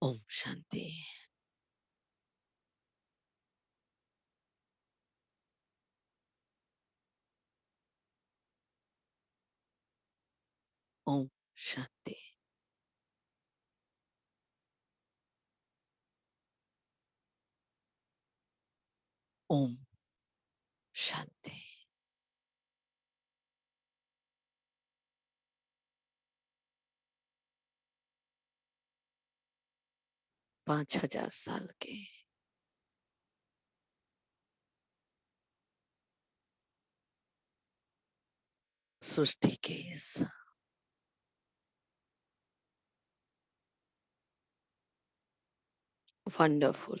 ओम शांति। ओम शांति। ओम शांति। 5000 साल के सृष्टि के इस वंडरफुल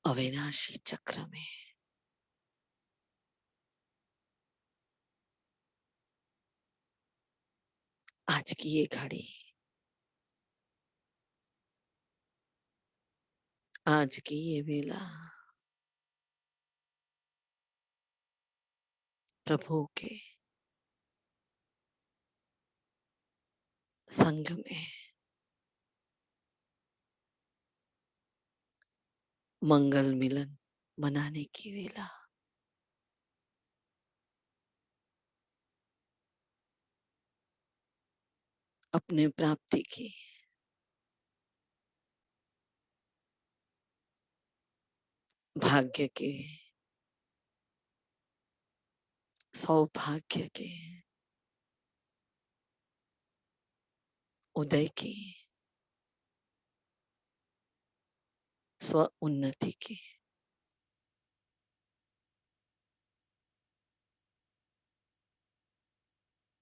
अविनाशी चक्र में आज की ये घड़ी, आज की ये वेला प्रभु के संग में मंगल मिलन मनाने की वेला। अपने प्राप्ति की भाग्य के सौभाग्य के उदय की स्व उन्नति की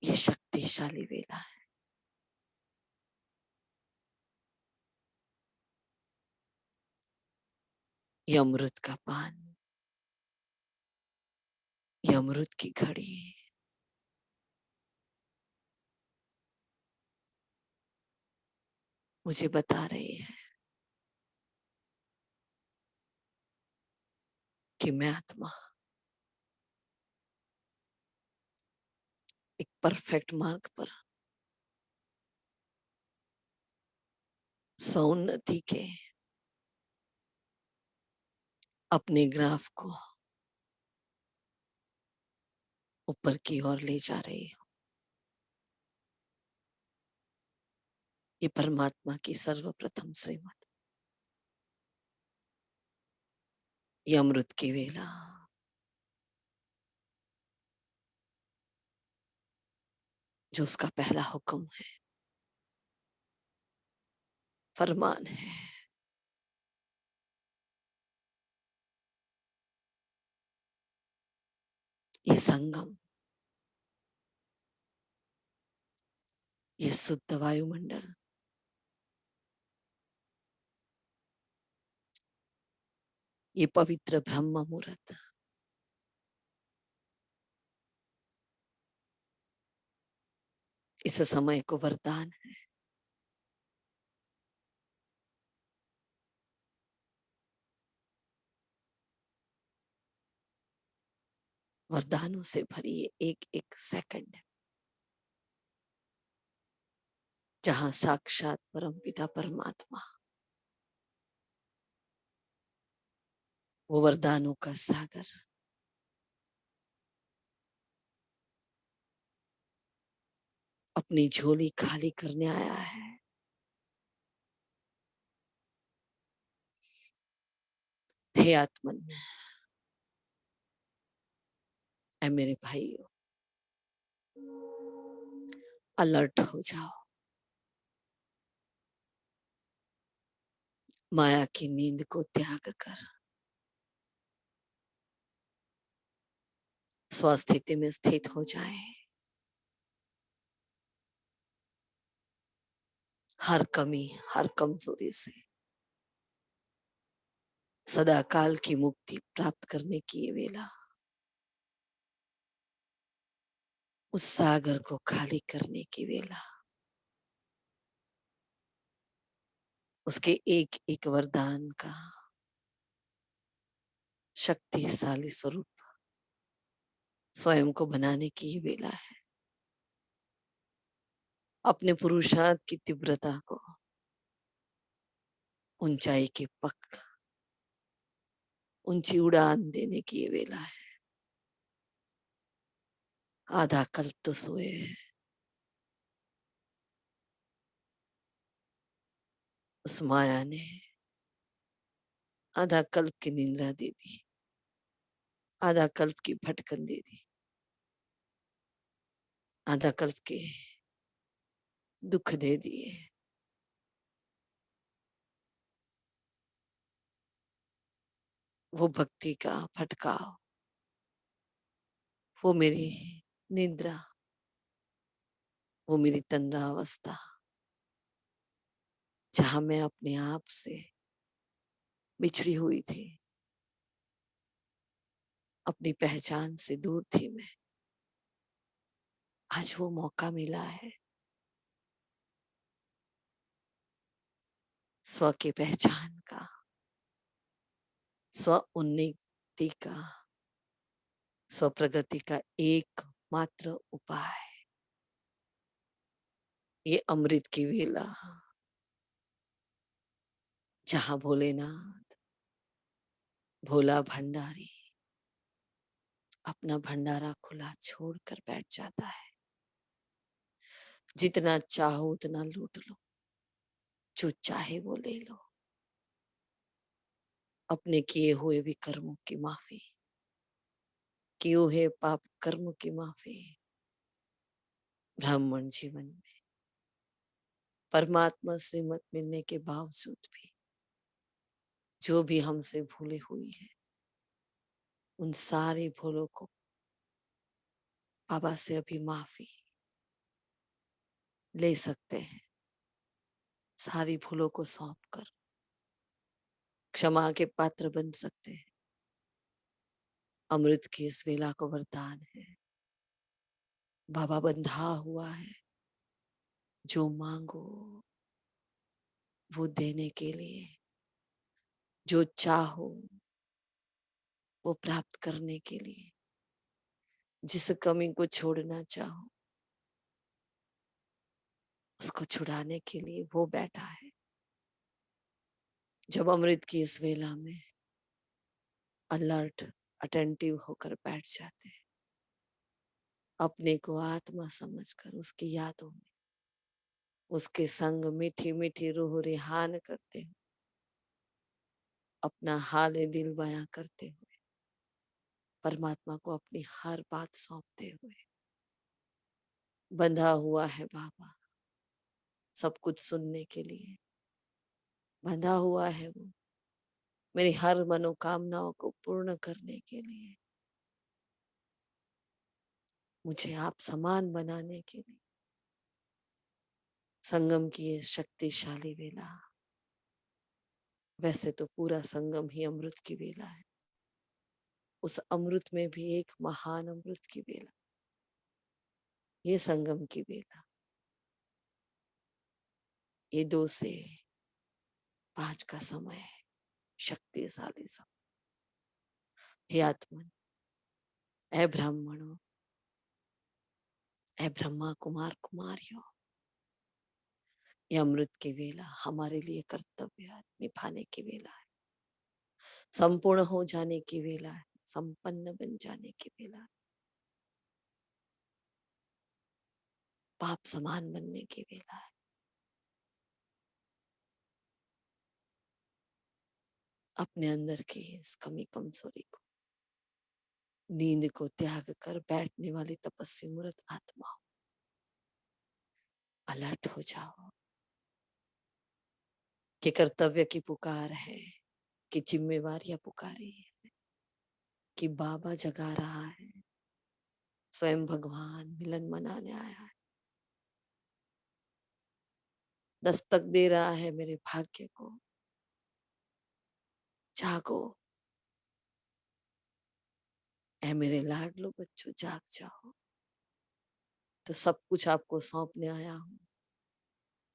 ये शक्तिशाली वेला है। ये अमृत का पान, ये अमृत की घड़ी मुझे बता रही है कि मैं आत्मा एक परफेक्ट मार्ग पर सौन्नति के अपने ग्राफ को ऊपर की ओर ले जा रही हूँ। ये परमात्मा की सर्वप्रथम श्रीमत, ये अमृत की वेला, जो उसका पहला हुक्म है, फरमान है। ये संगम, ये शुद्ध वायुमंडल, ये पवित्र ब्रह्म मुहूर्त, इस समय को वरदान है। वरदानों से भरी ये एक एक सेकंड, जहां साक्षात परमपिता परमात्मा वो वरदानों का सागर अपनी झोली खाली करने आया है। हे आत्मन, ऐ मेरे भाइयों, अलर्ट हो जाओ। माया की नींद को त्याग कर स्वस्थिति में स्थित हो जाए। हर कमी, हर कमजोरी से सदा काल की मुक्ति प्राप्त करने की ये वेला, उस सागर को खाली करने की वेला, उसके एक एक वरदान का शक्तिशाली स्वरूप स्वयं को बनाने की ये वेला है। अपने पुरुषार्थ की तीव्रता को ऊंचाई की पक ऊंची उड़ान देने की ये वेला है। आधा कल्प तो सोए हैं, उस माया ने आधा कल्प की निंद्रा दे दी, आधा कल्प की भटकन दे दी, आधा कल्प के दुख दे दिए। वो भक्ति का भटकाव, वो मेरी निद्रा, वो मेरी तंद्रावस्था, जहां मैं अपने आप से बिछड़ी हुई थी, अपनी पहचान से दूर थी मैं। आज वो मौका मिला है स्व की पहचान का, स्व उन्नति का, स्व प्रगति का एक मात्र उपाय। ये अमृत की वेला, जहां भोलेनाथ भोला भंडारी अपना भंडारा खुला छोड़कर बैठ जाता है। जितना चाहो उतना लूट लो, जो चाहे वो ले लो। अपने किए हुए विकर्मों की माफी, किए हुए पाप कर्म की माफी। ब्राह्मण जीवन में परमात्मा से मत मिलने के बावजूद भी जो भी हमसे भूले हुई है, उन सारी भूलों को बाबा से अभी माफी ले सकते हैं। सारी भूलों को सौंप कर क्षमा के पात्र बन सकते हैं। अमृत की इस वेला को वरदान है, बाबा बंधा हुआ है। जो मांगो वो देने के लिए, जो चाहो वो प्राप्त करने के लिए, जिस कमी को छोड़ना चाहो उसको छुड़ाने के लिए वो बैठा है। जब अमृत की इस वेला में अलर्ट अटेंटिव होकर बैठ जाते हैं, अपने को आत्मा समझकर उसकी यादों में उसके संग मीठी मीठी रूह रिहान करते हुए, अपना हाल दिल बयां करते हुए, परमात्मा को अपनी हर बात सौंपते हुए, बंधा हुआ है बाबा सब कुछ सुनने के लिए, बंधा हुआ है वो मेरी हर मनोकामनाओं को पूर्ण करने के लिए, मुझे आप समान बनाने के लिए। संगम की ये शक्तिशाली वेला, वैसे तो पूरा संगम ही अमृत की वेला है, उस अमृत में भी एक महान अमृत की वेला, ये संगम की वेला। ये 2 से 5 का समय है, शक्तिशाली समय। हे आत्मन, ऐ ब्राह्मणों, ऐ ब्रह्मा कुमार कुमारियों, ये अमृत की वेला हमारे लिए कर्तव्य निभाने की वेला है, संपूर्ण हो जाने की वेला है, संपन्न बन जाने की वेला है, पाप समान बनने की वेला है। अपने अंदर की इस कमी कमजोरी को, नींद को त्याग कर बैठने वाली तपस्वी मूर्त आत्मा, अलर्ट हो जाओ कि कर्तव्य की पुकार है, कि जिम्मेवारियां पुकारी है, कि बाबा जगा रहा है, स्वयं भगवान मिलन मनाने आया है, दस्तक दे रहा है मेरे भाग्य को। जागो ऐ मेरे लाडलो बच्चों, जाग जाओ। तो सब कुछ आपको सौंपने आया हूँ,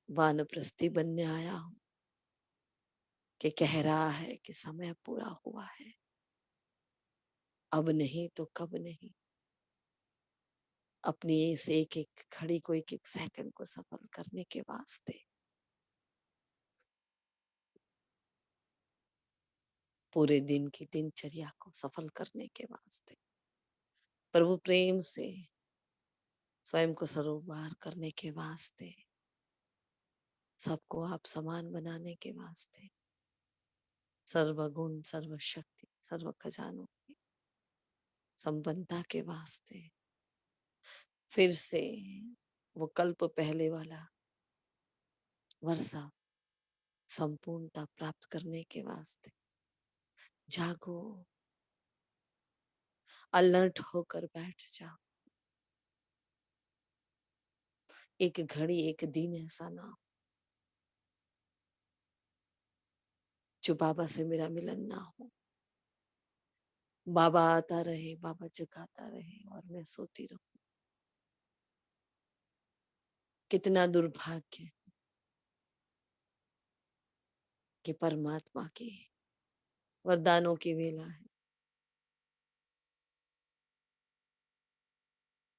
वानप्रस्थी बनने आया हूँ, कि कह रहा है कि समय पूरा हुआ है, अब नहीं तो कब नहीं, अपनी इस एक एक घड़ी को, एक एक सेकंड को सफल करने के वास्ते, पूरे दिन की दिनचर्या को सफल करने के वास्ते, प्रभु प्रेम से स्वयं को सरोबार करने के वास्ते, सबको आप समान बनाने के वास्ते, सर्वगुण सर्व शक्ति सर्व खजानों की संपन्नता के वास्ते, फिर से वो कल्प पहले वाला वर्षा संपूर्णता प्राप्त करने के वास्ते जागो, अलर्ट होकर बैठ जाओ। एक घड़ी एक दिन ऐसा ना हो जो बाबा से मेरा मिलन ना हो। बाबा आता रहे, बाबा जगाता रहे और मैं सोती रहूं। कितना दुर्भाग्य कि परमात्मा के वरदानों की वेला है।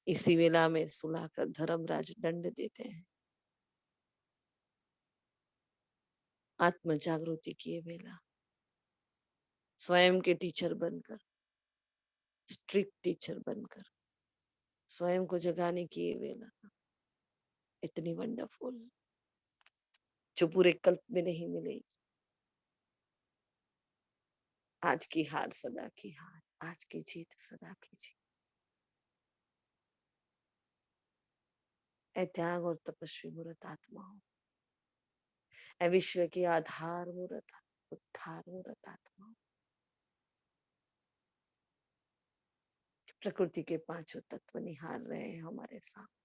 इसी वेला में सुलाकर धर्मराज दंड देते हैं। आत्म जागृति की ये वेला, स्वयं के टीचर बनकर, स्ट्रिक्ट टीचर बनकर स्वयं को जगाने की ये वेला, इतनी वंडरफुल, जो पूरे कल्प में नहीं मिलेगी। आज की हार सदा की हार, आज की जीत सदा की जीत। ऐ त्याग और तपस्वी मूर्त आत्माओं, ऐ विश्व की आधार मूर्त उद्धार मूर्त आत्माओं, प्रकृति के पांचों तत्व निहार रहे हैं हमारे सामने,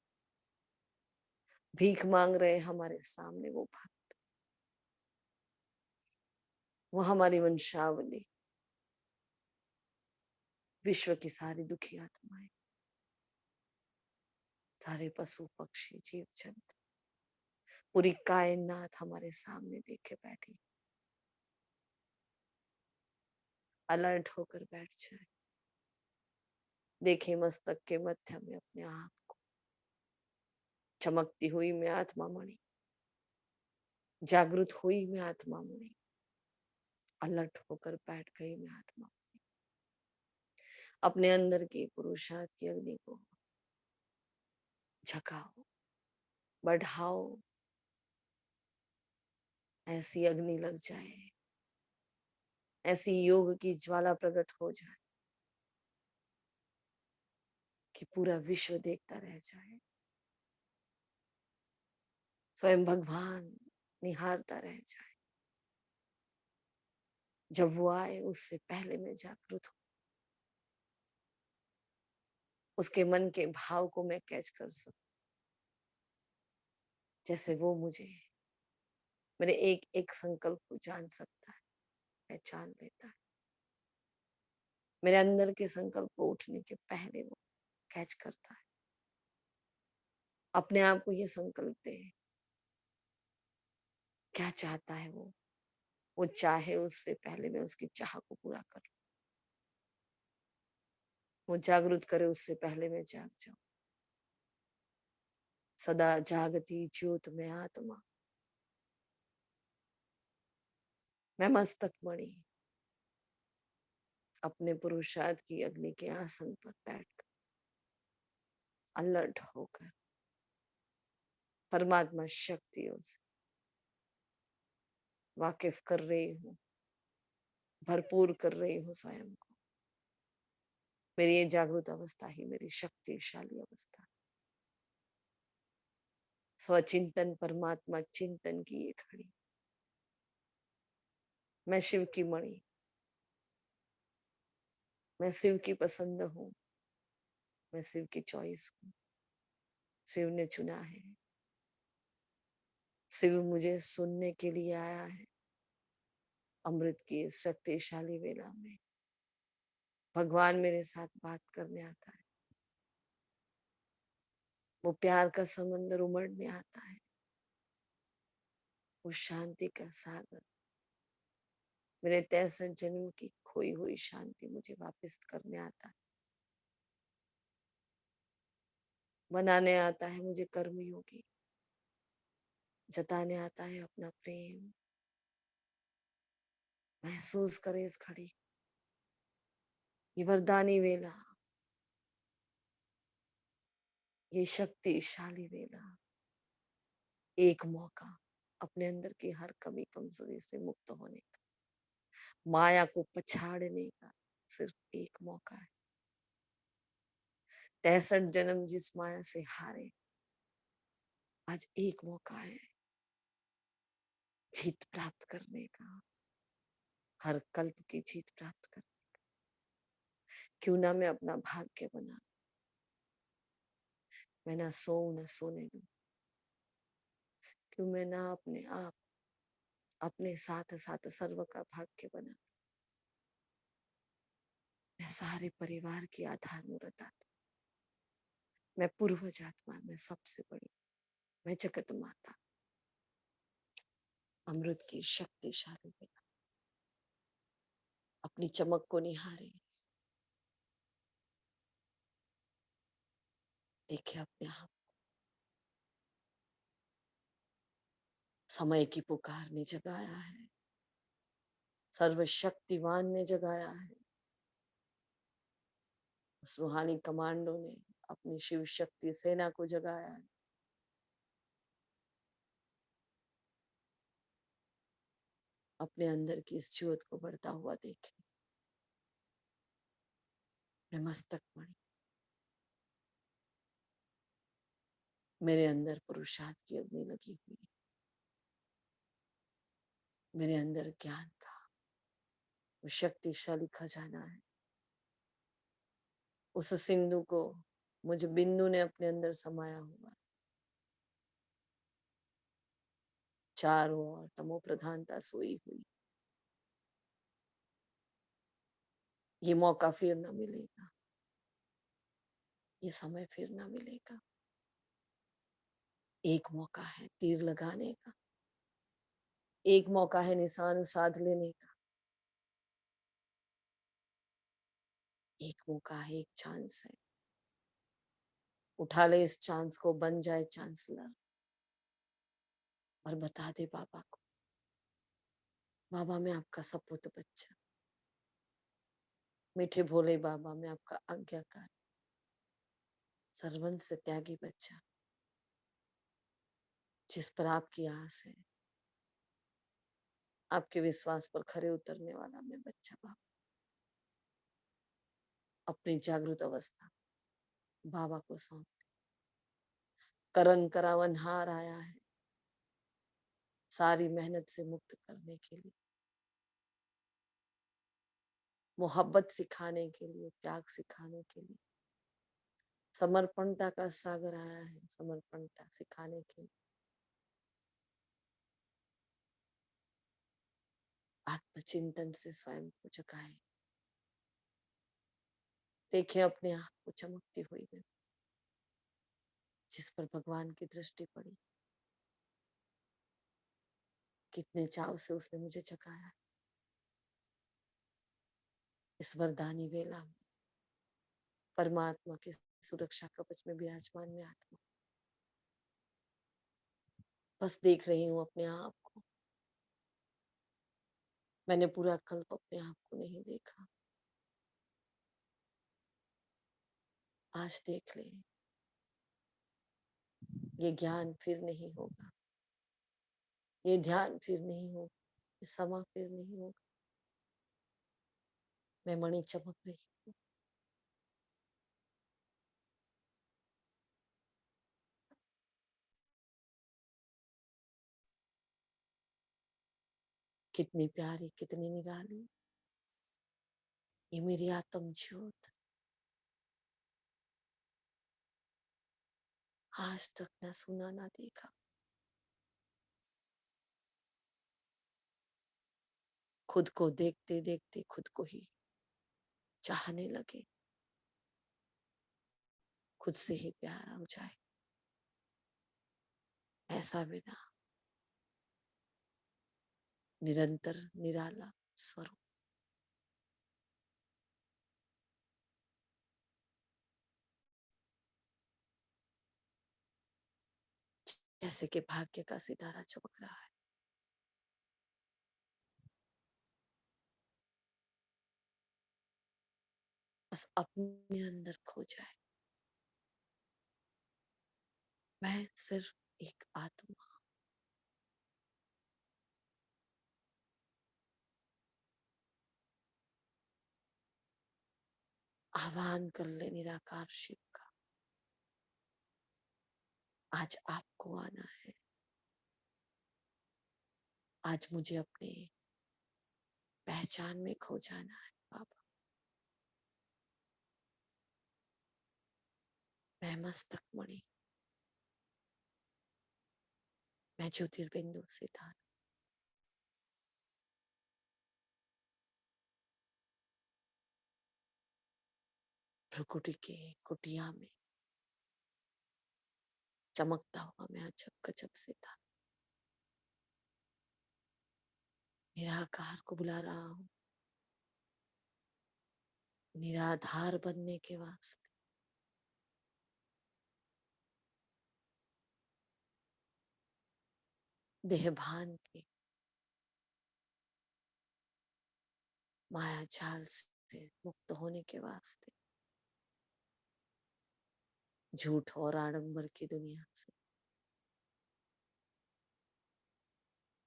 भीख मांग रहे हैं हमारे सामने। वो भक्त, वो हमारी वंशावली, विश्व की सारी दुखी आत्माएं, सारे पशु पक्षी जीव जंतु, पूरी कायनात हमारे सामने देखे बैठी। अलर्ट होकर बैठ जाए। देखे मस्तक के मध्य में अपने आप को, चमकती हुई मैं आत्मा मणि, जागृत हुई मैं आत्मा मणि, अलर्ट होकर बैठ गई मैं आत्मा। अपने अंदर की पुरुषार्थ की अग्नि को झकाओ, बढ़ाओ, ऐसी अग्नि लग जाए, ऐसी योग की ज्वाला प्रकट हो जाए कि पूरा विश्व देखता रह जाए, स्वयं भगवान निहारता रह जाए। जब वो आए उससे पहले मैं जागृत हूं, उसके मन के भाव को मैं कैच कर सकूं, जैसे वो मुझे मेरे एक एक संकल्प को जान सकता है, पहचान लेता है। मेरे अंदर के संकल्प को उठने के पहले वो कैच करता है। अपने आप को ये संकल्प दे, क्या चाहता है वो चाहे उससे पहले मैं उसकी चाह को पूरा कर, वो जागृत करे उससे पहले मैं जाग जाऊं। सदा जागती ज्योत में आत्मा, मैं मस्तक मणि, अपने पुरुषार्थ की अग्नि के आसन पर बैठकर अलर्ट होकर परमात्मा शक्तियों से वाकिफ कर रही हूँ, भरपूर कर रही हूँ स्वयं को। मेरी ये जागृत अवस्था ही मेरी शक्तिशाली अवस्था। स्वचिंतन परमात्मा चिंतन की ये घड़ी, मैं शिव की मणि, मैं शिव की पसंद हूँ, मैं शिव की चॉइस हूँ। शिव ने चुना है, शिव मुझे सुनने के लिए आया है। अमृत की इस शक्तिशाली वेला में भगवान मेरे साथ बात करने आता है, वो प्यार का समंदर उमड़ने आता है, वो शांति का सागर, मेरे 63 जन्म की खोई हुई शांति मुझे वापस करने आता है। बनाने आता है मुझे कर्मयोगी, जताने आता है अपना प्रेम। महसूस करे इस घड़ी, ये वरदानी वेला, ये शक्तिशाली वेला, एक मौका अपने अंदर की हर कमी कमजोरी से मुक्त होने का, माया को पछाड़ने का सिर्फ एक मौका है। 63 जन्म जिस माया से हारे, आज एक मौका है जीत प्राप्त करने का, हर कल्प की जीत प्राप्त कर। क्यों ना मैं अपना भाग्य बना, मैं ना सोऊं ना सोने दूं। क्यों मैं ना अपने आप अपने साथ साथ सर्व का भाग्य बना। मैं सारे परिवार की आधार मूर्त आत्मा, मैं पूर्वज आत्मा, मैं सबसे बड़ी, मैं जगत माता, अमृत की शक्तिशाली बेला। अपनी चमक को निहारे, देखे अपने आप। समय की पुकार ने जगाया है, सर्वशक्तिमान ने जगाया है, सुहानी कमांडो ने अपनी शिव शक्ति सेना को जगाया है। अपने अंदर की इस ज्योत को बढ़ता हुआ देखे। मैं मस्तक मणि, मेरे अंदर पुरुषार्थ की अग्नि लगी हुई है। मेरे अंदर ज्ञान का वो शक्तिशाली खजाना है। उस सिंधु को मुझे बिंदु ने अपने अंदर समाया हुआ। चारों ओर तमो प्रधानता सोई हुई। ये मौका फिर ना मिलेगा, ये समय फिर ना मिलेगा। एक मौका है तीर लगाने का, एक मौका है निशान साध लेने का, एक मौका है, एक चांस है। उठा ले इस चांस को, बन जाए चांसलर और बता दे बाबा को, बाबा मैं आपका सपूत बच्चा, मीठे भोले बाबा मैं आपका आज्ञाकार, सर्वंत से त्यागी बच्चा, जिस पर आपकी आस है, आपके विश्वास पर खरे उतरने वाला मैं बच्चा बाबा। अपनी जागृत अवस्था बाबा को सौंप। करण करावन हार आया है सारी मेहनत से मुक्त करने के लिए, मोहब्बत सिखाने के लिए, त्याग सिखाने के लिए। समर्पणता का सागर आया है समर्पणता सिखाने के लिए। आत्मचिंतन से स्वयं को जगाए, देखे अपने आप को चमकती हुई में, जिस पर भगवान की दृष्टि पड़ी। कितने चाव से उसने मुझे जगाया। इस वरदानी वेला में परमात्मा के सुरक्षा कवच में विराजमान में आत्मा, बस देख रही हूँ अपने आप को। मैंने पूरा कल्प अपने आप को नहीं देखा, आज देख ले। ये ज्ञान फिर नहीं होगा, ये ध्यान फिर नहीं होगा, ये समा फिर नहीं होगा। मैं मणि चमक रही हूँ। कितनी प्यारी, कितनी निराली ये मेरी आत्म ज्योत। आज तक ना सुना ना देखा, खुद को देखते देखते खुद को ही चाहने लगे, खुद से ही प्यार हो जाए। ऐसा बिना निरंतर निराला स्वरूप, जैसे कि भाग्य का सितारा चमक रहा है। बस अपने अंदर खो जाए। मैं सिर्फ एक आत्मा, आह्वान कर ले निराकार शिव का। आज आपको आना है। आज मुझे अपने पहचान में खो जाना है बाबा। मैं मस्तक मणि, मैं ज्योतिर्बिंदु सितारा, भ्रुकुटी के कुटिया में चमकता हुआ मैं अजब गजब सितारा निराकार को बुला रहा हूँ, निराधार बनने के वास्ते। देहभान के माया जाल से मुक्त होने के वास्ते, झूठ और आडंबर की दुनिया से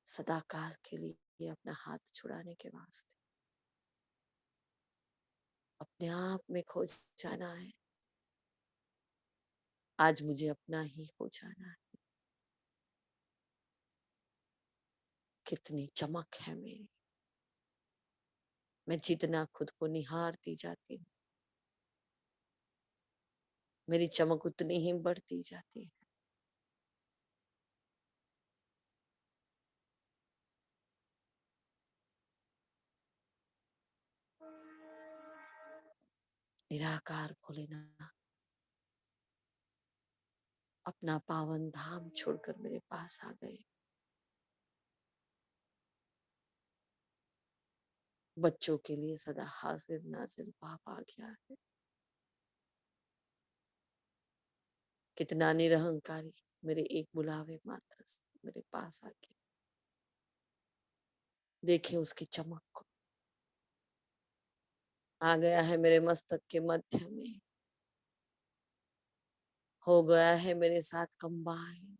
सदाकाल के लिए अपना हाथ छुड़ाने के वास्ते, अपने आप में खो जाना है। आज मुझे अपना ही खो जाना है। कितनी चमक है मेरी। मैं जितना खुद को निहारती जाती हूँ, मेरी चमक उतनी ही बढ़ती जाती है। निराकार भोलेनाथ अपना पावन धाम छोड़कर मेरे पास आ गए। बच्चों के लिए सदा हाजिर नाजिर बाप आ गया है। कितना निरहंकारी मेरे एक बुलावे मात्र से मेरे पास आ गया। देखे उसकी चमक को। आ गया है मेरे मस्तक के मध्य में, हो गया है मेरे साथ कंबाइन।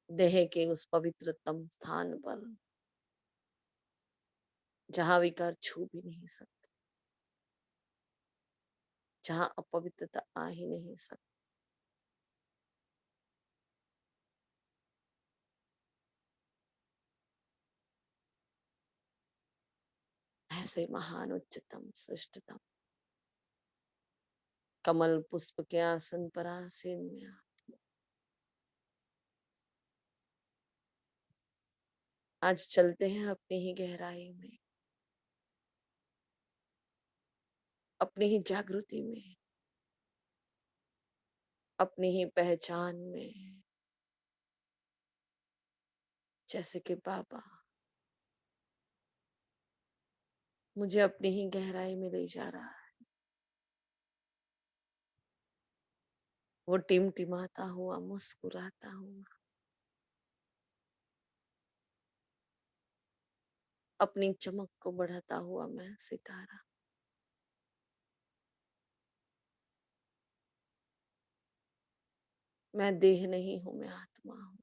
देह के उस पवित्रतम स्थान पर जहां विकार छू भी नहीं सकते, जहां अपवित्रता आ ही नहीं सकती। ऐसे महान उच्चतम श्रेष्ठतम कमल पुष्प के आसन पर आसीन में आज चलते हैं अपनी ही गहराई में, अपनी ही जागृति में, अपनी ही पहचान में। जैसे कि बाबा मुझे अपनी ही गहराई में ले जा रहा है। वो टिमटिमाता हुआ, मुस्कुराता हुआ, अपनी चमक को बढ़ाता हुआ मैं सितारा। मैं देह नहीं हूं, मैं आत्मा हूं।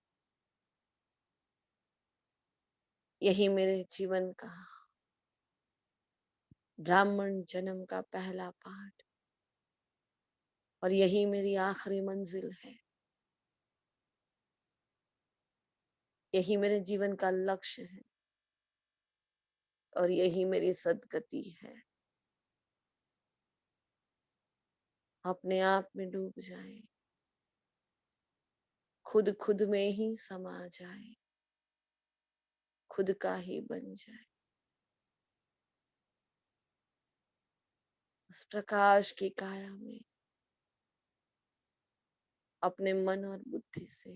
यही मेरे जीवन का ब्राह्मण जन्म का पहला पाठ और यही मेरी आखिरी मंजिल है। यही मेरे जीवन का लक्ष्य है और यही मेरी सदगति है। अपने आप में डूब जाए, खुद खुद में ही समा जाए, खुद का ही बन जाए। उस प्रकाश की काया में अपने मन और बुद्धि से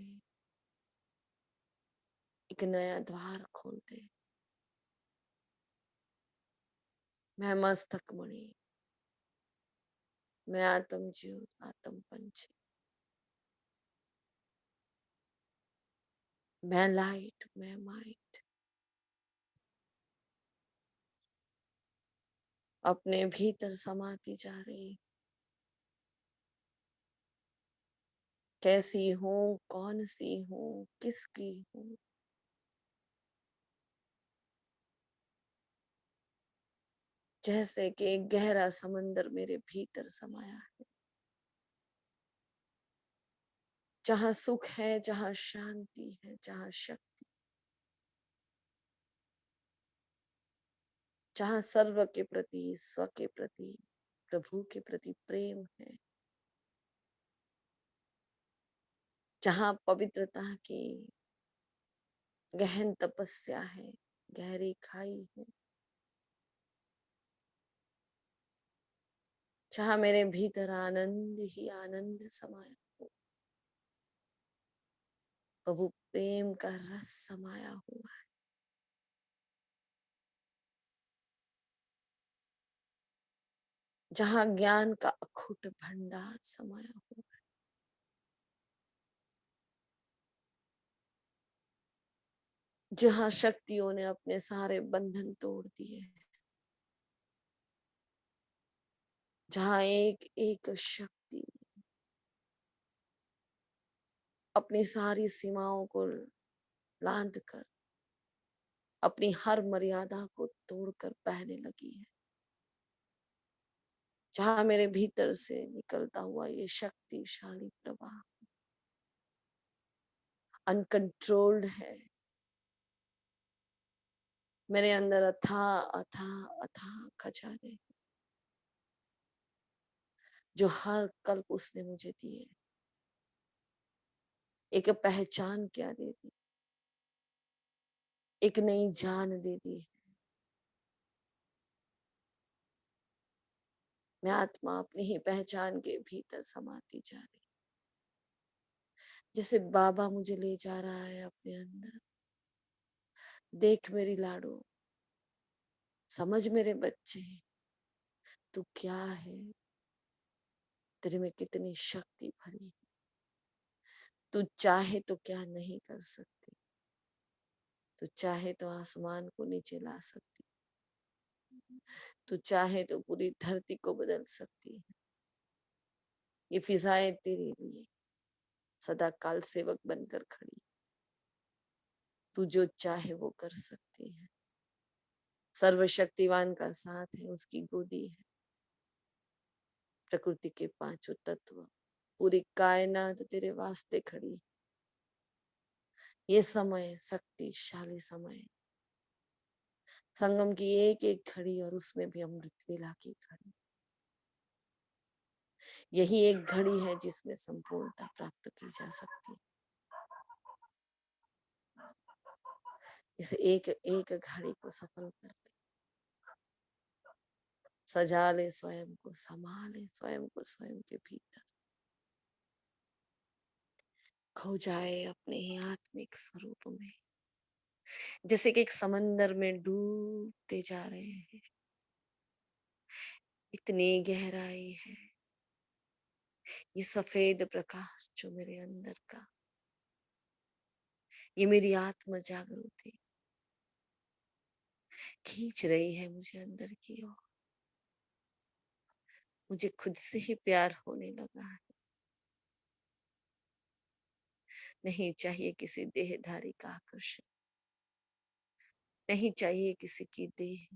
एक नया द्वार खोल दे। मैं मस्तक मणि मैं आत्म ज्योत, आत्म पंच, मैं लाइट, मैं माइट, अपने भीतर समाती जा रही। कैसी हूँ, कौन सी हूँ, किसकी हूँ, जैसे कि एक गहरा समंदर मेरे भीतर समाया है, जहाँ सुख है, जहाँ शांति है, जहाँ शक्ति, जहाँ सर्व के प्रति, स्व के प्रति, प्रभु के प्रति प्रेम है, जहाँ पवित्रता की गहन तपस्या है, गहरी खाई है, जहाँ मेरे भीतर आनंद ही आनंद समाया हो, प्रभु प्रेम का रस समाया हुआ है, जहाँ ज्ञान का अखुट भंडार समाया हुआ है, जहाँ शक्तियों ने अपने सारे बंधन तोड़ दिए हैं, जहाँ एक एक शक्ति अपनी सारी सीमाओं को लांद कर अपनी हर मर्यादा को तोड़कर बहने लगी है, जहाँ मेरे भीतर से निकलता हुआ ये शक्तिशाली प्रवाह अनकंट्रोल्ड है, मेरे अंदर अथाह अथाह अथाह खजाने जो हर कल्प उसने मुझे दिए, एक पहचान क्या दे दी, एक नई जान दे दी। मैं आत्मा अपनी ही पहचान के भीतर समाती जा रही, जैसे बाबा मुझे ले जा रहा है अपने अंदर। देख मेरी लाडो, समझ मेरे बच्चे, तू क्या है, तेरे में कितनी शक्ति भरी है, तू चाहे तो क्या नहीं कर सकती, तू चाहे तो आसमान को नीचे ला सकती, तू चाहे तो पूरी धरती को बदल सकती है। ये फिजाएं तेरे लिए सदा काल सेवक बनकर खड़ी, तू जो चाहे वो कर सकती है। सर्वशक्तिवान का साथ है, उसकी गोदी है, प्रकृति के पांचों तत्व, पूरी कायनात तेरे वास्ते खड़ी। ये समय शक्तिशाली समय, संगम की एक एक घड़ी और उसमें भी अमृत वेला की घड़ी, यही एक घड़ी है जिसमें संपूर्णता प्राप्त की जा सकती है। इस एक एक घड़ी को सफल कर ले, सजा ले स्वयं को, संभाले स्वयं को, स्वयं के भीतर खो जाए अपने ही आत्मिक स्वरूप में, जैसे कि एक समंदर में डूबते जा रहे हैं। इतनी गहराई है, ये सफेद प्रकाश जो मेरे अंदर का, ये मेरी आत्म जागृति खींच रही है मुझे अंदर की ओर। मुझे खुद से ही प्यार होने लगा है, नहीं चाहिए किसी देहधारी का आकर्षण, नहीं चाहिए किसी की देह,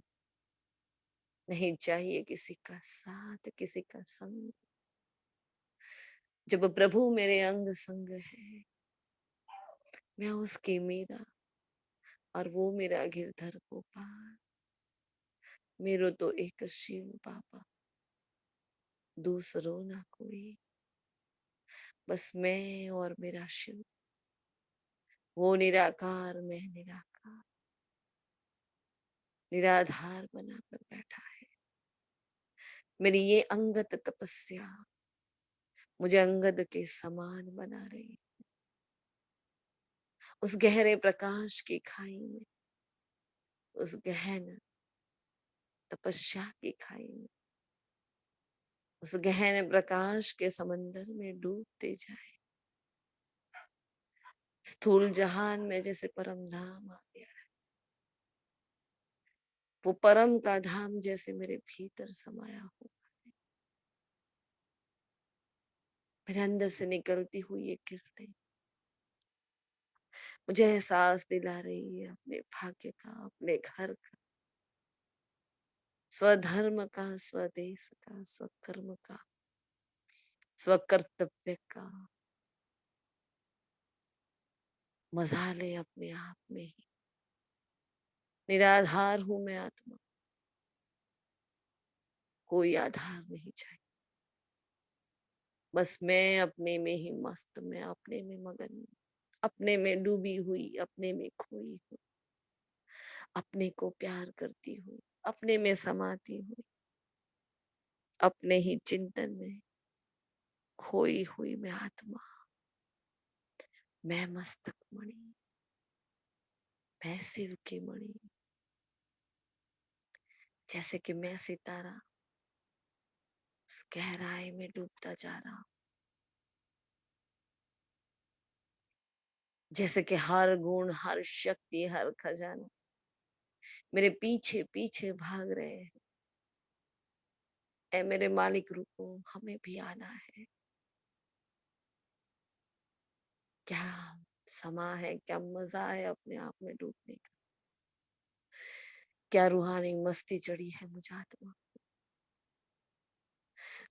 नहीं चाहिए किसी का साथ, किसी का संग। जब प्रभु मेरे अंग संग है, मैं उसकी मीरा और वो मेरा गिरधर गोपाल। मेरो तो एक शिव बाबा, दूसरो ना कोई, बस मैं और मेरा शिव, वो निराकार मैं निराकार, निराधार बनाकर बैठा है। मेरी ये अंगत तपस्या मुझे अंगद के समान बना रही, उस गहरे प्रकाश की खाई में, उस गहन तपस्या की खाई में उस गहन प्रकाश के समंदर में डूबते जाए। स्थूल जहान में जैसे परम धाम आ गया, वो परम का धाम जैसे मेरे भीतर समाया हो। मेरे अंदर से निकलती हुई ये किरणें मुझे एहसास दिला रही है अपने भाग्य का, अपने घर का, स्वधर्म का, स्वदेश का, स्वकर्म का, स्वकर्तव्य का। मजा ले अपने आप में ही। निराधार हूं मैं आत्मा, कोई आधार नहीं चाहिए। बस मैं अपने में ही मस्त, मैं अपने में मगन, अपने में डूबी हुई, अपने में खोई हुई, अपने को प्यार करती हुई, अपने में समाती हुई, अपने ही चिंतन में खोई हुई मैं आत्मा। मैं मस्तक मणि, मैं शिव की मणि, जैसे कि मैं सितारा उस गहराई में डूबता जा रहा हूं। जैसे कि हर गुण, हर शक्ति, हर खजाना मेरे पीछे पीछे भाग रहे हैं। ऐ मेरे मालिक रुको, हमें भी आना है। क्या समा है, क्या मजा है अपने आप में डूबने का। क्या रूहानी मस्ती चढ़ी है मुझ आत्मा।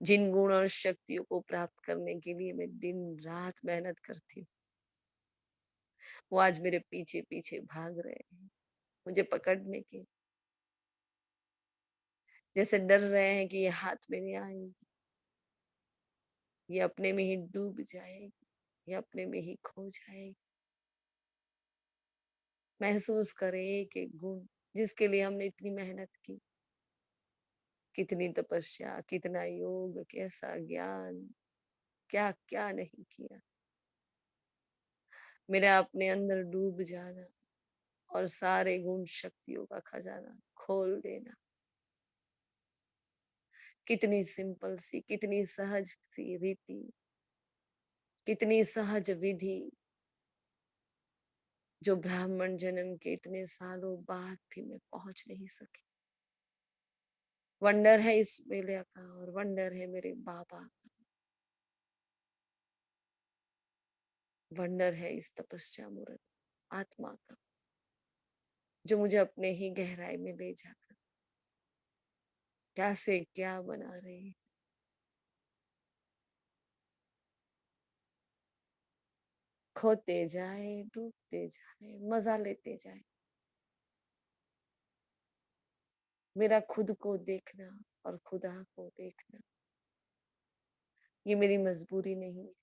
जिन गुण और शक्तियों को प्राप्त करने के लिए मैं दिन रात मेहनत करती हूँ, वो आज मेरे पीछे पीछे भाग रहे हैं मुझे पकड़ने के। जैसे डर रहे हैं कि ये हाथ में नहीं आएगी, ये अपने में ही डूब जाएगी, ये अपने में ही खो जाएगी। महसूस करे एक एक गुण जिसके लिए हमने इतनी मेहनत की, कितनी तपस्या, कितना योग, कैसा ज्ञान, क्या क्या नहीं किया। मेरा अपने अंदर डूब जाना और सारे गुण शक्तियों का खजाना खोल देना। कितनी सिंपल सी, कितनी सहज सी रीति, कितनी सहज विधि, जो ब्राह्मण जन्म के इतने सालों बाद भी मैं पहुंच नहीं सकी। वंडर है इस मेले का और वंडर है मेरे बाबा का। वंडर है इस तपस्या मूर्त आत्मा का, जो मुझे अपने ही गहराई में ले जाकर क्या से क्या बना रही है। खोते जाए, डूबते जाए, मजा लेते जाए। मेरा खुद को देखना और खुदा को देखना, ये मेरी मजबूरी नहीं है।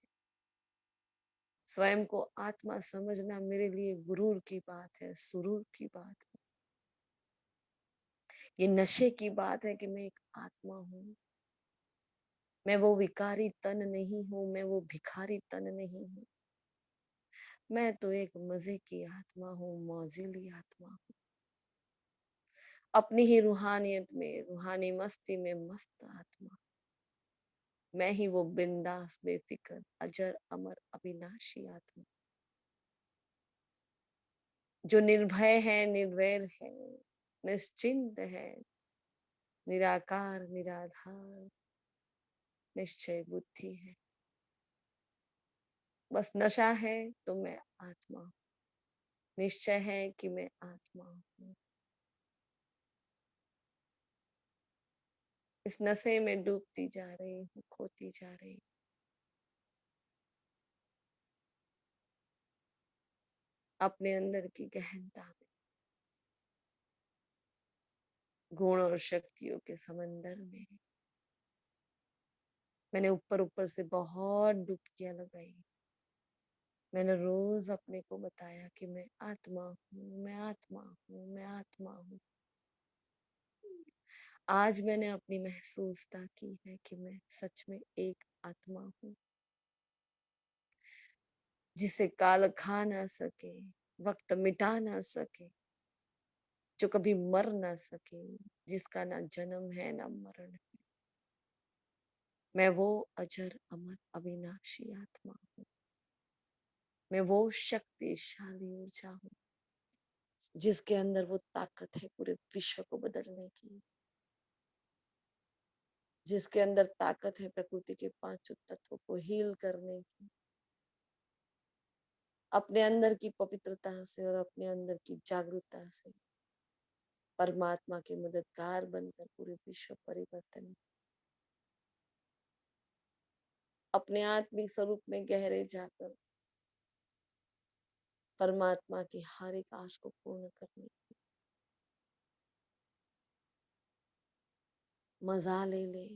स्वयं को आत्मा समझना मेरे लिए गुरूर की बात है, सुरूर की बात है। ये नशे की बात है कि मैं एक आत्मा हूँ। मैं वो विकारी तन नहीं हूँ, मैं वो भिखारी तन नहीं हूँ। मैं तो एक मजे की आत्मा हूँ, मौजिली आत्मा हूँ। अपनी ही रूहानियत में, रूहानी मस्ती में मस्त आत्मा। मैं ही वो बिंदास, बेफिक्र, अजर अमर अविनाशी आत्मा, जो निर्भय है, निर्वैर है, निश्चिंत है, निराकार, निराधार, निश्चय बुद्धि है। बस नशा है तो मैं आत्मा हूँ, निश्चय है कि मैं आत्मा हूँ। इस नशे में डूबती जा रही हूँ, खोती जा रही हूँ। अपने अंदर की गहनता में, गुण और शक्तियों के समंदर में। मैंने ऊपर ऊपर से बहुत डुबकियां लगाई। मैंने रोज अपने को बताया कि मैं आत्मा हूँ, मैं आत्मा हूँ, मैं आत्मा हूँ। आज मैंने अपनी महसूसता की है कि मैं सच में एक आत्मा हूँ, जिसे काल खा ना सके, वक्त मिटा ना सके, जो कभी मर ना सके, जिसका ना जन्म है ना मरण है। मैं वो अजर अमर अविनाशी आत्मा हूँ। मैं वो शक्तिशाली ऊर्जा हूँ जिसके अंदर वो ताकत है पूरे विश्व को बदलने की, जिसके अंदर ताकत है प्रकृति के पांचों तत्वों को हील करने की, अपने अंदर की पवित्रता से और अपने अंदर की जागरूकता से परमात्मा के मददगार बनकर पूरे विश्व परिवर्तन, अपने आत्मिक स्वरूप में गहरे जाकर परमात्मा की हर एक आश को पूर्ण करने, मजा ले ले,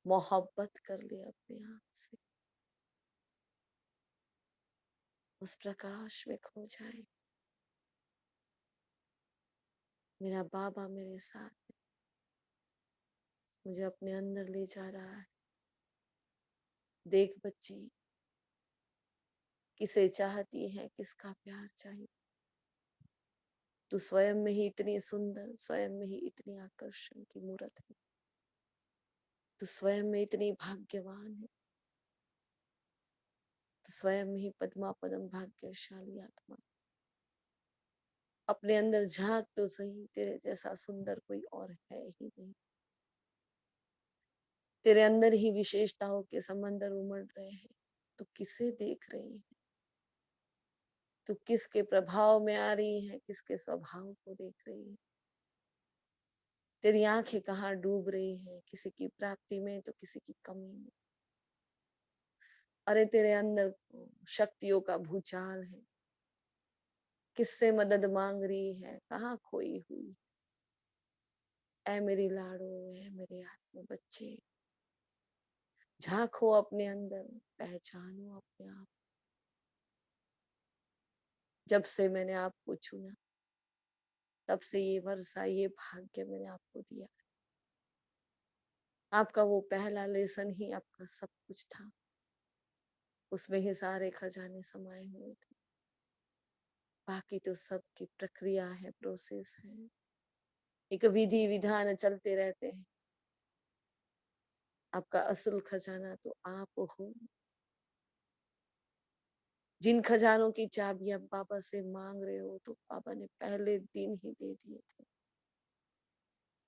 मोहब्बत कर ले अपने आप से, उस प्रकाश में खो जाए। मेरा बाबा मेरे साथ मुझे अपने अंदर ले जा रहा है। देख बच्ची, किसे चाहती है, किसका प्यार चाहिए। तू स्वयं में ही इतनी सुंदर, स्वयं में ही इतनी आकर्षण की मूर्त है। तू स्वयं में इतनी भाग्यवान है। तू स्वयं में ही पद्मा पदम भाग्यशाली आत्मा। अपने अंदर झांक तो सही, तेरे जैसा सुंदर कोई और है ही नहीं। तेरे अंदर ही विशेषताओं के समंदर उमड़ रहे हैं। तू किसे देख रही है? तू किसके प्रभाव में आ रही है? किसके स्वभाव को देख रही है? तेरी आंखें कहाँ डूब रही है? किसी की प्राप्ति में तो किसी की कमी में। अरे तेरे अंदर शक्तियों का भूचाल है। किससे मदद मांग रही है? कहाँ खोई हुई? ऐ मेरी लाडो, ऐ मेरे आत्म बच्चे, झांको अपने अंदर, पहचानो अपने आप। जब से मैंने आपको चुना, तब से ये वर्षा, ये भाग्य मैंने आपको दिया। आपका वो पहला लेसन ही आपका सब कुछ था। उसमें ही सारे खजाने समाये हुए थे। बाकी तो सबकी प्रक्रिया है, प्रोसेस है, एक विधि विधान चलते रहते हैं। आपका असल खजाना तो आप हो। जिन खजानों की चाबी आप बाबा से मांग रहे हो, तो बाबा ने पहले दिन ही दे दिए थे।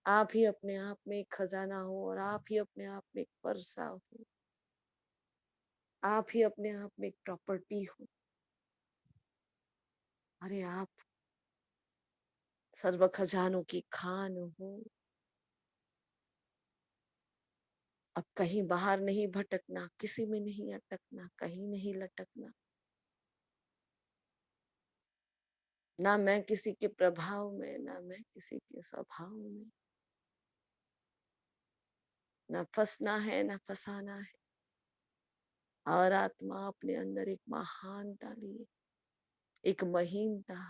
आप ही अपने आप में एक खजाना हो और आप ही अपने आप में एक वर्षा हो। आप ही अपने आप में एक प्रॉपर्टी हो। अरे आप सर्व खजानों की खान हो। अब कहीं बाहर नहीं भटकना, किसी में नहीं अटकना, कहीं नहीं लटकना। ना मैं किसी के प्रभाव में, ना मैं किसी के स्वभाव में। ना फंसना है, ना फसाना है। और आत्मा अपने अंदर एक महानता लिए, एक महीनता,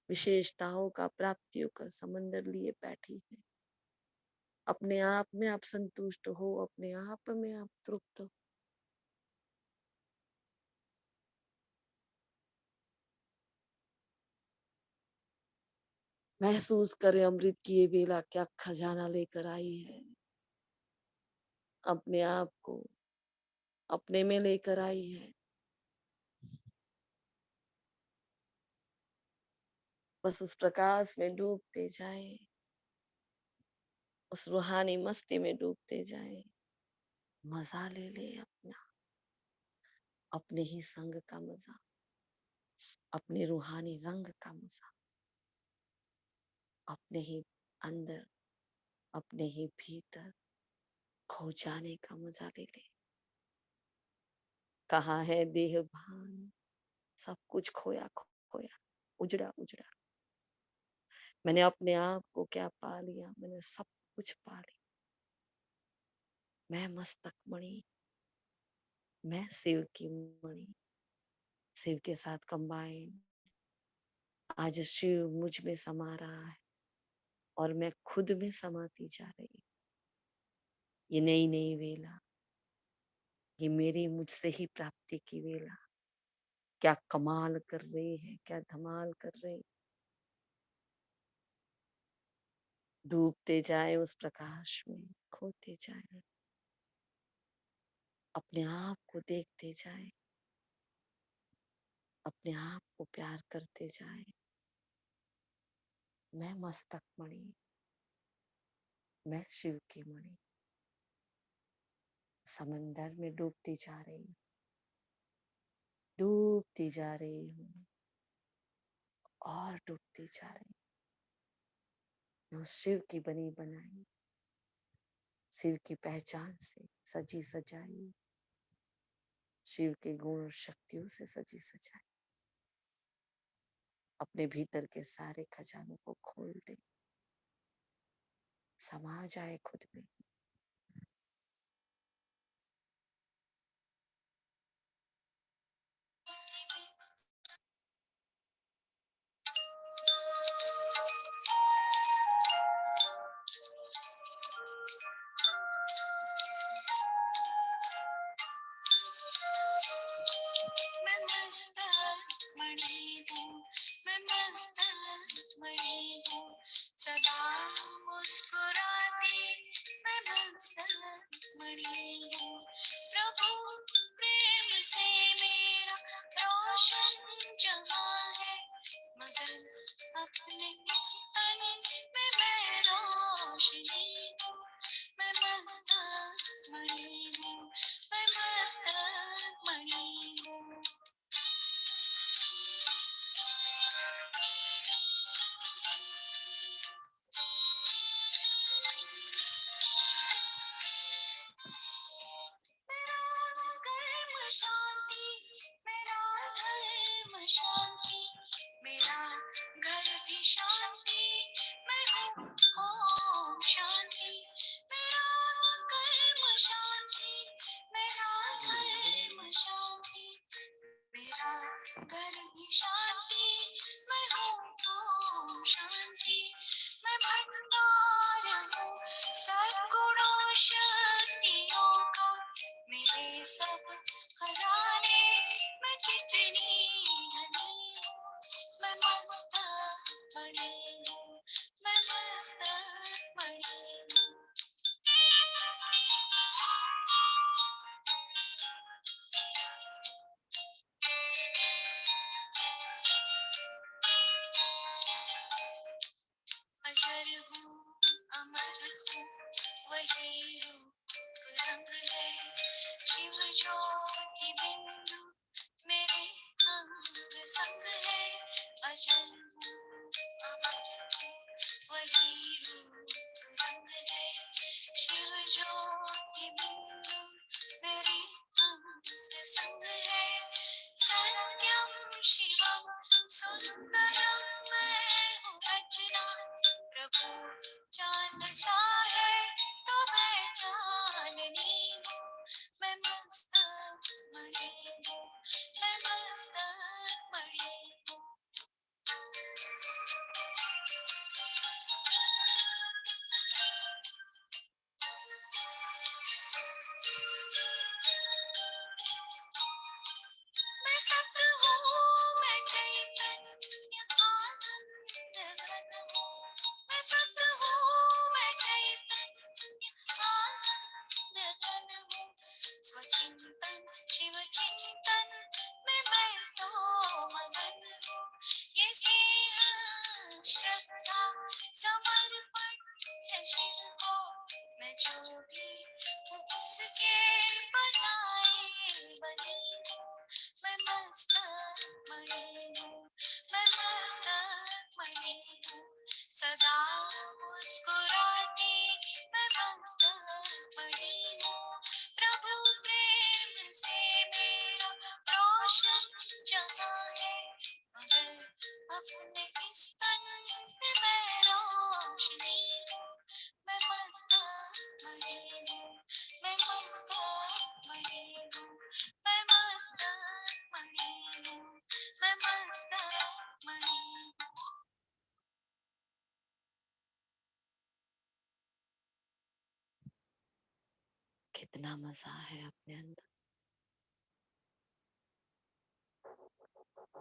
विशेषताओं का, प्राप्तियों का समंदर लिए बैठी है। अपने आप में आप संतुष्ट हो, अपने आप में आप तृप्त हो। महसूस करें अमृत की ये बेला क्या खजाना लेकर आई है। अपने आप को अपने में लेकर आई है। बस उस प्रकाश में डूबते जाए, उस रूहानी मस्ती में डूबते जाए। मजा ले ले अपना, अपने ही संग का मजा, अपने रूहानी रंग का मजा, अपने ही अंदर, अपने ही भीतर खो जाने का मजा ले ले। कहाँ है देह भान? सब कुछ खोया खोया, उजड़ा उजड़ा। मैंने अपने आप को क्या पा लिया? मैंने सब कुछ पा लिया। मैं मस्तक मणि, मैं शिव की मणि, शिव के साथ कंबाइन। आज शिव मुझ में समा रहा है और मैं खुद में समाती जा रही हूँ। ये नई नई वेला, ये मेरी मुझसे ही प्राप्ति की वेला। क्या कमाल कर रही है, क्या धमाल कर रही। डूबते जाए उस प्रकाश में, खोते जाए। अपने आप को देखते जाए, अपने आप को प्यार करते जाए। मैं मस्तक मणि, मैं शिव की मणि समंदर में डूबती जा रही हूँ, डूबती जा रही हूँ और डूबती जा रही हूँ। मैं उस शिव की बनी बनाई, शिव की पहचान से सजी सजाई, शिव के गुण और शक्तियों से सजी सजाई। अपने भीतर के सारे खजानों को खोल दे, समा जाए खुद में। मैं मस्तक मणि हूँ, मैं मस्तक मणि हूँ, सदा मुस्कुराती मैं मस्तक मणि हूँ। प्रभु प्रेम से मेरा रोशन जहाँ है, मगर अपने इस तन में मैं रोशनी हूँ। मैं मस्तक मणि हूँ, मैं मस्तक मणि हूँ। मेरा कर्म शांति, मेरा धर्म शांति, मेरा घर भी शांति, मैं हूँ ओम शांति। मेरा कर्म शांति, मेरा धर्म शांति, मेरा घर भी शांति, मैं हूँ ओम शांति। मैं भंडार हूँ सद्गुणों शक्तियों का, मेरे सब खजाने मैं कितनी धनी हूँ। मैं मस्तक मणि हूँ, मैं मस्तक मणि हूँ। अजर हूँ अमर हूँ, वही रूप रंग है, शिव ज्योति बिंदु मेरे अंग संग है। अजर हूँ अमर हूँ, वही रूप रंग है, शिव ज्योति बिंदु मेरे अंग संग है। सत्यम शिवम सुंदरम मैं हूँ रचना, प्रभु चांद सा है तो मैं चांदनी हूँ। मैं मस्तक मणि हूँ, मैं मस्तक मणि हूँ। मैं सत्य हूँ, मैं चैतन्य आनंद घन हूँ। मैं सत्य हूँ, मैं चैतन्य आनंद घन हूँ। स्वचिंतन शिव चिंतन में मैं तो मगन हूँ। ये स्नेह श्रद्धा समर्पण है शिव को, मैं जो भी हूँ उसके बनाए बनी हूँ। मैं मस्तक मणि हूँ, मैं मस्तक मणि हूँ, सदा मुस्कुराती मैं मस्तक मणि हूँ। प्रभु प्रेम से मेरा रोशन जहाँ है, मगर अपने इस तन में मैं रोशनी हूँ। मैं मस्तक मणि हूँ, मैं मस्तक मणि हूँ, मैं मस्तक मणि हूँ, मैं मस्तक मणि हूँ। कितना मजा है अपने अंदर,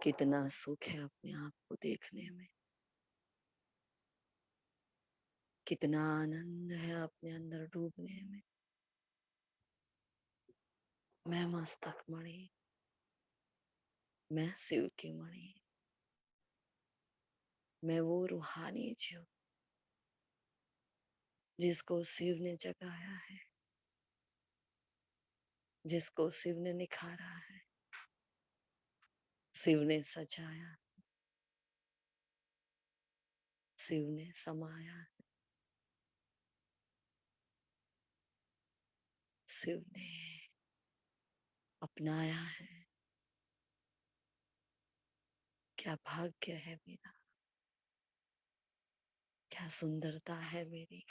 कितना सुख है अपने आप को देखने में, कितना आनंद है अपने अंदर डूबने में। मैं मस्तक मणि, मैं शिव की मणि, मैं वो रूहानी जीव जिसको शिव ने जगाया है, जिसको शिव ने निखारा है, शिव ने सजाया, शिव ने समाया, शिव ने अपनाया है। क्या भाग्य है मेरा, क्या सुंदरता है मेरी।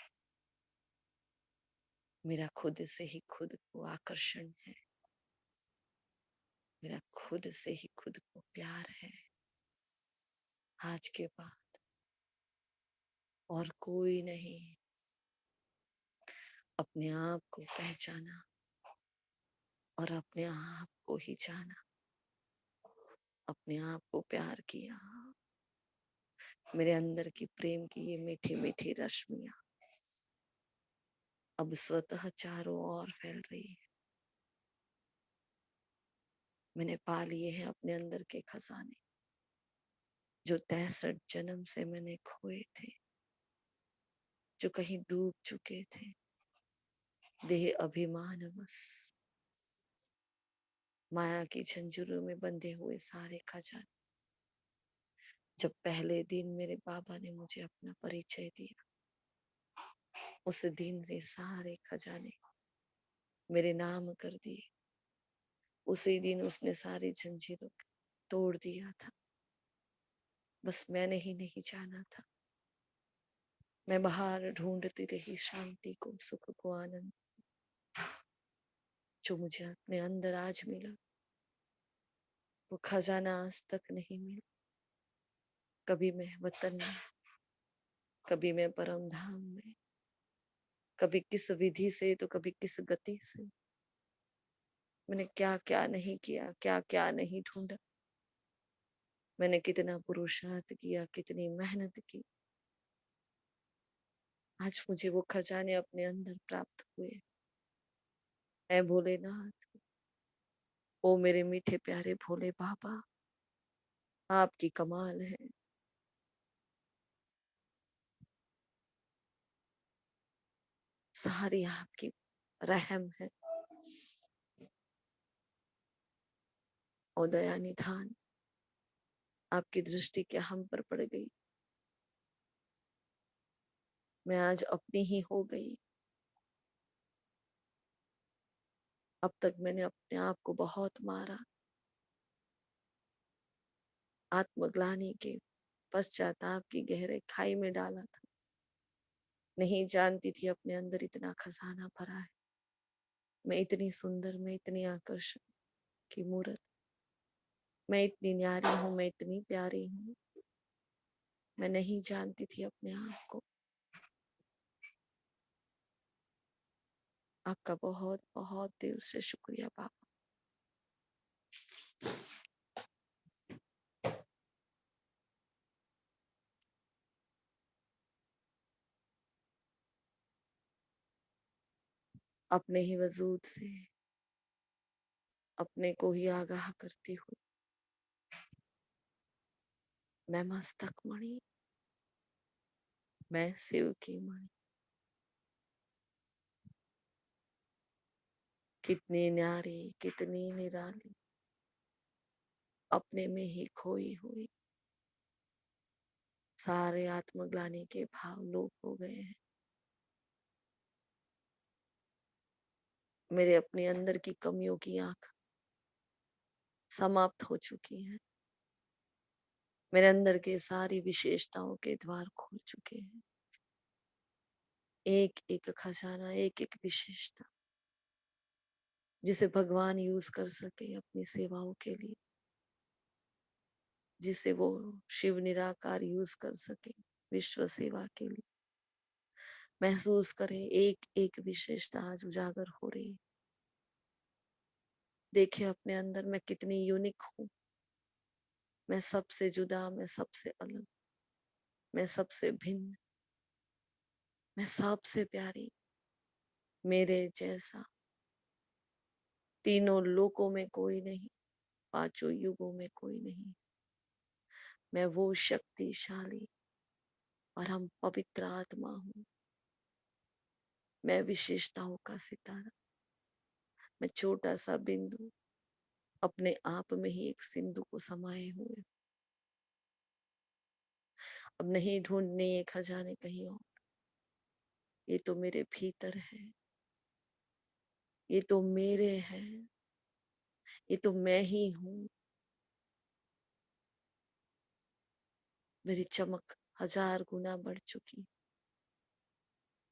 मेरा खुद से ही खुद को आकर्षण है, मेरा खुद से ही खुद को प्यार है। आज के बाद और कोई नहीं। अपने आप को पहचाना और अपने आप को ही जाना, अपने आप को प्यार किया। मेरे अंदर की प्रेम की ये मीठी मीठी रश्मियां अब स्वतः चारों ओर फैल रही है। मैंने पा लिए हैं अपने अंदर के खजाने, जो 63 जन्म से मैंने खोए थे, जो कहीं डूब चुके थे। देह अभिमान बस, माया की झंझरों में बंधे हुए सारे खजाने। जब पहले दिन मेरे बाबा ने मुझे अपना परिचय दिया, उस दिन से सारे खजाने मेरे नाम कर दिए। उसी दिन उसने सारी जंजीरों को तोड़ दिया था। बस मैंने ही नहीं जाना था। मैं बाहर ढूंढती रही शांति को, सुख को, आनंद, जो मुझे अपने अंदर आज मिला। वो खजाना आज तक नहीं मिला। कभी मैं वतन में, कभी मैं परम धाम में, कभी किस विधि से तो कभी किस गति से। मैंने क्या क्या नहीं किया, क्या क्या नहीं ढूंढा। मैंने कितना पुरुषार्थ किया, कितनी मेहनत की। आज मुझे वो खजाने अपने अंदर प्राप्त हुए। ऐ भोलेनाथ, ओ मेरे मीठे प्यारे भोले बाबा, आपकी कमाल है। सारी आपकी रहम है और दया निधान। आपकी दृष्टि क्या हम पर पड़ गई। मैं आज अपनी ही हो गई। अब तक मैंने अपने आप को बहुत मारा। आत्मग्लानि के पश्चाताप की गहरे खाई में डाला था। नहीं जानती थी अपने अंदर इतना खजाना भरा है। मैं इतनी सुंदर, मैं इतनी आकर्षक की मूर्त, मैं इतनी न्यारी हूँ, मैं इतनी प्यारी हूँ। मैं नहीं जानती थी अपने आप को। आपका बहुत बहुत दिल से शुक्रिया बाबा। अपने ही वजूद से अपने को ही आगाह करती हूँ। मैं मस्तक मणि, मैं शिव की मणि। कितनी न्यारी, कितनी निराली, अपने में ही खोई हुई। सारे आत्मग्लानि के भाव लोप हो गए हैं। मेरे अपने अंदर की कमियों की आंख समाप्त हो चुकी है। मेरे अंदर के सारी विशेषताओं के द्वार खुल चुके हैं। एक एक खजाना, एक एक विशेषता, जिसे भगवान यूज कर सके अपनी सेवाओं के लिए, जिसे वो शिव निराकार यूज कर सके विश्व सेवा के लिए। महसूस करें, एक एक विशेषता आज उजागर हो रही है। देखिए अपने अंदर मैं कितनी यूनिक हूँ। मैं सबसे जुदा, मैं सबसे अलग, मैं सबसे भिन्न, मैं सबसे प्यारी। मेरे जैसा तीनों लोकों में कोई नहीं, पांचों युगों में कोई नहीं। मैं वो शक्तिशाली परम पवित्र आत्मा हूँ। मैं विशेषताओं का सितारा, मैं छोटा सा बिंदु, अपने आप में ही एक सिंधु को समाये हुए। अब नहीं ढूंढने ये खजाने कहीं और, ये तो मेरे भीतर है, ये तो मेरे है, ये तो मैं ही हूँ। मेरी चमक 1000 गुना बढ़ चुकी,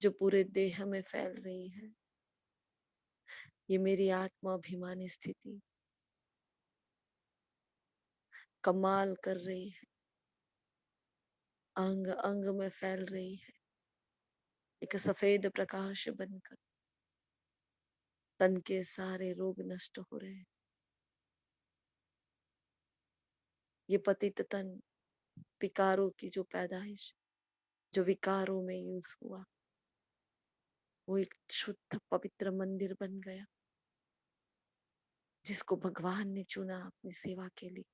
जो पूरे देह में फैल रही है। ये मेरी आत्माभिमानी स्थिति कमाल कर रही है, अंग अंग में फैल रही है, एक सफेद प्रकाश बनकर। तन के सारे रोग नष्ट हो रहे हैं। ये पतित तन, विकारों की जो पैदाइश, जो विकारों में यूज हुआ, वो एक शुद्ध पवित्र मंदिर बन गया, जिसको भगवान ने चुना अपनी सेवा के लिए,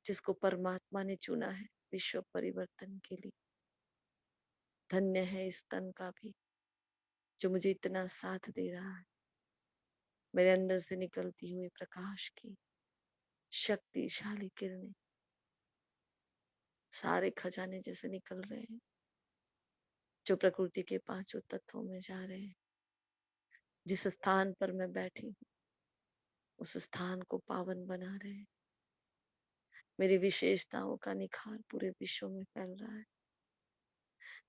जिसको परमात्मा ने चुना है विश्व परिवर्तन के लिए। धन्य है इस तन का भी, जो मुझे इतना साथ दे रहा है। मेरे अंदर से निकलती हुई प्रकाश की शक्तिशाली किरणें सारे खजाने जैसे निकल रहे हैं, जो प्रकृति के पांचों तत्वों में जा रहे हैं। जिस स्थान पर मैं बैठी हूँ, उस स्थान को पावन बना रहे हैं। मेरी विशेषताओं का निखार पूरे विश्व में फैल रहा है।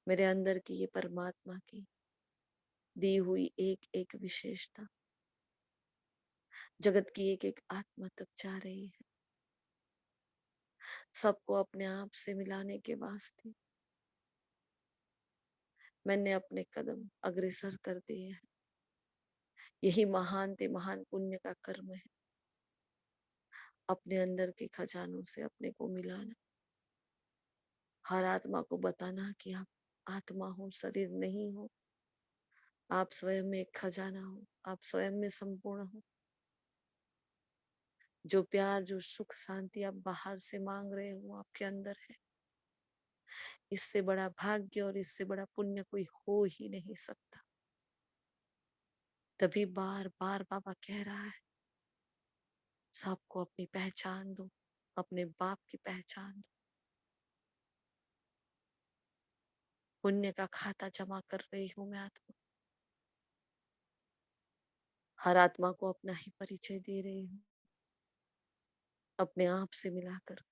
मेरे अंदर की ये परमात्मा की दी हुई एक एक विशेषता जगत की एक एक आत्मा तक जा रही है। सबको अपने आप से मिलाने के वास्ते मैंने अपने कदम अग्रसर कर दिए हैं। यही महान ते महान पुण्य का कर्म है, अपने अंदर के खजानों से अपने को मिलाना। हर आत्मा को बताना कि आप आत्मा हो, शरीर नहीं हो। आप स्वयं में एक खजाना हो, आप स्वयं में संपूर्ण हो। जो प्यार, जो सुख, शांति आप बाहर से मांग रहे हो, आपके अंदर है। इससे बड़ा भाग्य और इससे बड़ा पुण्य कोई हो ही नहीं सकता। तभी बार बार बाबा कह रहा है, सबको अपनी पहचान दो, अपने बाप की पहचान दो। पुण्य का खाता जमा कर रही हूं मैं आत्मा। हर आत्मा को अपना ही परिचय दे रही हूँ, अपने आप से मिलाकर।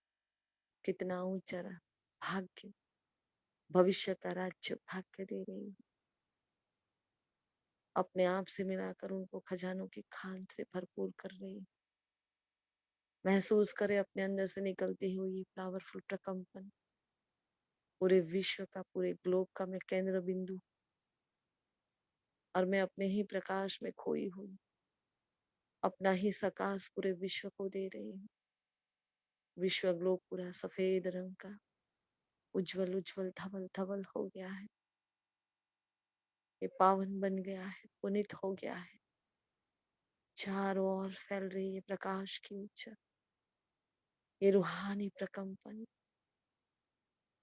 कितना ऊंचा भाग्य, भविष्य का राज्य भाग्य दे रही हूँ। अपने आप से मिलाकर उनको खजानों की खान से भरपूर कर रही हूँ। महसूस करे अपने अंदर से निकलती हुई पावरफुल प्रकंपन। पूरे विश्व का, पूरे ग्लोब का मैं केंद्र बिंदु, और मैं अपने ही प्रकाश में खोई हुई अपना ही सकाश पूरे विश्व को दे रही हूँ। विश्व ग्लोब पूरा सफेद रंग का उज्जवल उज्जवल धवल धवल हो गया है। ये पावन बन गया है, पुनित हो गया है। चारों ओर फैल रही है प्रकाश की ऊर्जा, ये रूहानी प्रकंपन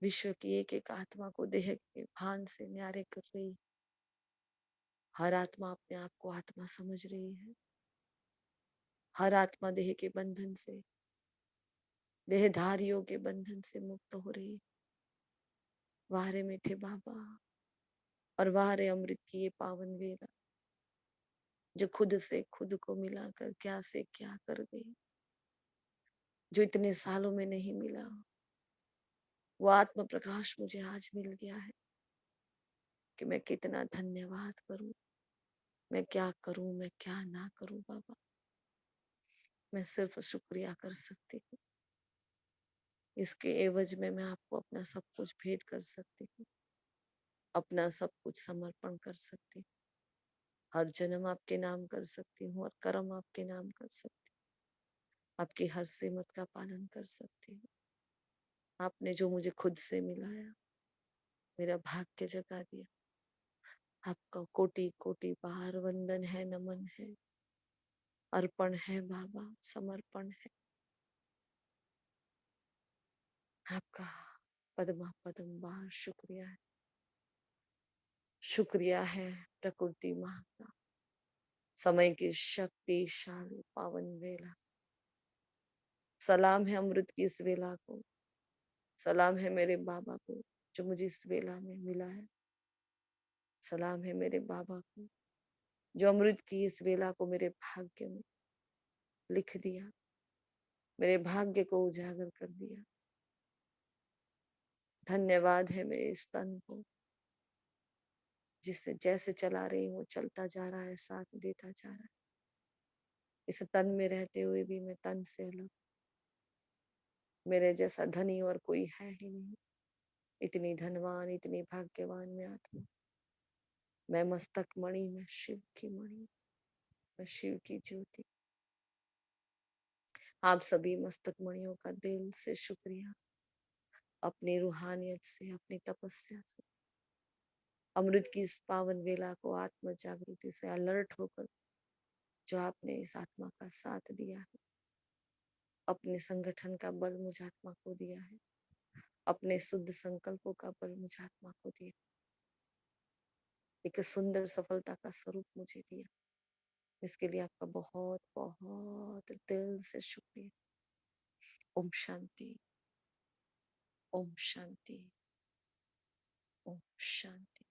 विश्व की एक एक आत्मा को देह के भान से न्यारे कर रही है। हर आत्मा अपने आप को आत्मा समझ रही है। हर आत्मा देह के बंधन से, देहधारियों के बंधन से मुक्त हो रही है। वारे मीठे बाबा और वारे अमृत की ये पावन वेला, जो खुद से खुद को मिलाकर क्या से क्या कर गई, जो इतने सालों में नहीं मिला, वो आत्म प्रकाश मुझे आज मिल गया है। कि मैं कितना धन्यवाद करूं, मैं क्या करूं, मैं क्या ना करूं बाबा। मैं सिर्फ शुक्रिया कर सकती हूँ। इसके एवज में मैं आपको अपना सब कुछ भेंट कर सकती हूँ, अपना सब कुछ समर्पण कर सकती हूँ। हर जन्म आपके नाम कर सकती हूँ और कर्म आपके नाम कर सकती हूँ। आपकी हर सेमत का पालन कर सकती हूँ। आपने जो मुझे खुद से मिलाया, मेरा भाग्य जगा दिया। आपका कोटि कोटि बार वंदन है, नमन है। अर्पण है बाबा, समर्पण है। आपका पद्मा पद्म बार शुक्रिया है। शुक्रिया है प्रकृति माँ का, समय की शक्तिशाली पावन वेला। सलाम है अमृत की इस वेला को, सलाम है मेरे बाबा को जो मुझे इस वेला में मिला है। सलाम है मेरे बाबा को जो अमृत की इस वेला को मेरे भाग्य में लिख दिया, मेरे भाग्य को उजागर कर दिया। धन्यवाद है मेरे इस तन को, जिससे जैसे चला रही हूँ चलता जा रहा है, साथ देता जा रहा है। इस तन में रहते हुए भी मैं तन से अलग, मेरे जैसा धनी और कोई है ही नहीं। इतनी धनवान, इतनी भाग्यवान मैं आत्मा। मैं मस्तक मणि, मैं शिव की मणि, मैं शिव की ज्योति। आप सभी मस्तक मणियों का दिल से शुक्रिया। अपनी रूहानियत से, अपनी तपस्या से, अमृत की इस पावन वेला को आत्म जागृति से अलर्ट होकर जो आपने इस आत्मा का साथ दिया है, अपने संगठन का बल मुझ आत्मा को दिया है, अपने शुद्ध संकल्पों का बल मुझ आत्मा को दिया, एक सुंदर सफलता का स्वरूप मुझे दिया। इसके लिए आपका बहुत बहुत दिल से शुक्रिया। ओम शांति, ओम शांति, ओम शांति।